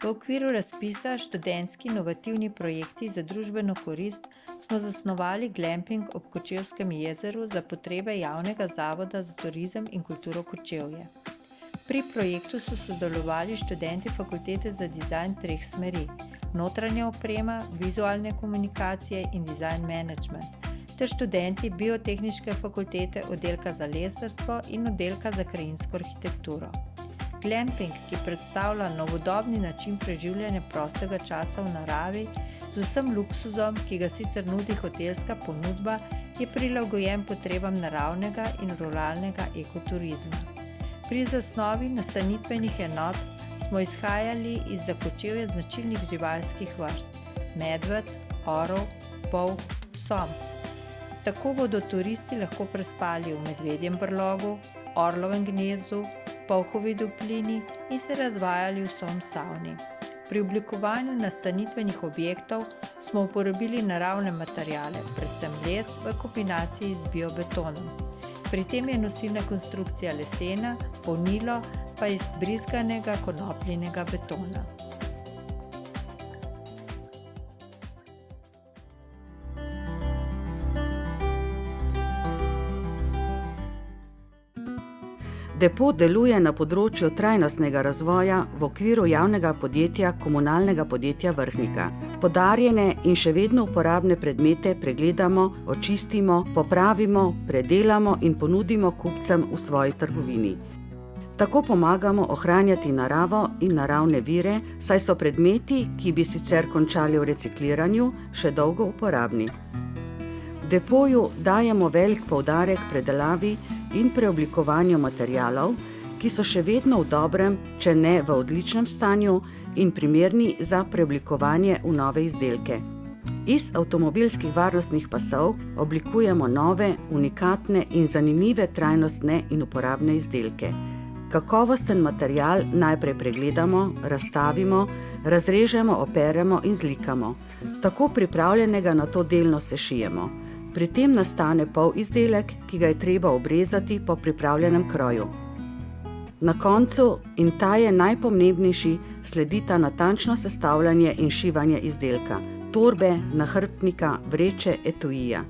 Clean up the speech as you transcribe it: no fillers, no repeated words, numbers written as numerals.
V okviru razpisa Študentski inovativni projekti za družbeno korist smo zasnovali glamping ob Kočevskem jezeru za potrebe Javnega zavoda za turizem in kulturo Kočevje. Pri projektu so sodelovali študenti Fakultete za dizajn 3 smeri: notranja oprema, vizualne komunikacije in design management, ter študenti Biotehniške fakultete, oddelka za lesarstvo in oddelka za krajinsko arhitekturo. Glamping, ki predstavlja novodobni način preživljanja prostega časa v naravi z vsem luksuzom, ki ga sicer nudi hotelska ponudba, je prilagojen potrebam naravnega in ruralnega ekoturizma. Pri zasnovi nastanitvenih enot smo izhajali iz za Kočevje značilnih živalskih vrst: medved, orel, polh, som. Tako bodo turisti lahko prespali v medvedjem brlogu, orlovem gnezdu, polhovi duplini in se razvajali v som savni. Pri oblikovanju nastanitvenih objektov smo uporabili naravne materiale, predvsem les v kombinaciji z biobetonom. Pri tem je nosilna konstrukcija lesena, polnilo pa iz brizganega konopljinega betona. Depo deluje na področju trajnostnega razvoja v okviru javnega podjetja Komunalnega podjetja Vrhnika. Podarjene in še vedno uporabne predmete pregledamo, očistimo, popravimo, predelamo in ponudimo kupcem v svoji trgovini. Tako pomagamo ohranjati naravo in naravne vire, saj so predmeti, ki bi sicer končali v recikliranju, še dolgo uporabni. V depoju dajemo velik poudarek predelavi in preoblikovanju materialov, ki so še vedno v dobrem, če ne v odličnem stanju in primerni za preoblikovanje v nove izdelke. Iz avtomobilskih varnostnih pasov oblikujemo nove, unikatne in zanimive trajnostne in uporabne izdelke. Kakovosten material najprej pregledamo, razstavimo, razrežemo, operemo in zlikamo. Tako pripravljenega na to delno sešijemo. Pri tem nastane polizdelek, ki ga je treba obrezati po pripravljenem kroju. Na koncu, in ta je najpomembnejši, sledita natančno sestavljanje in šivanje izdelka, torbe, nahrbtnika, vreče, etuija.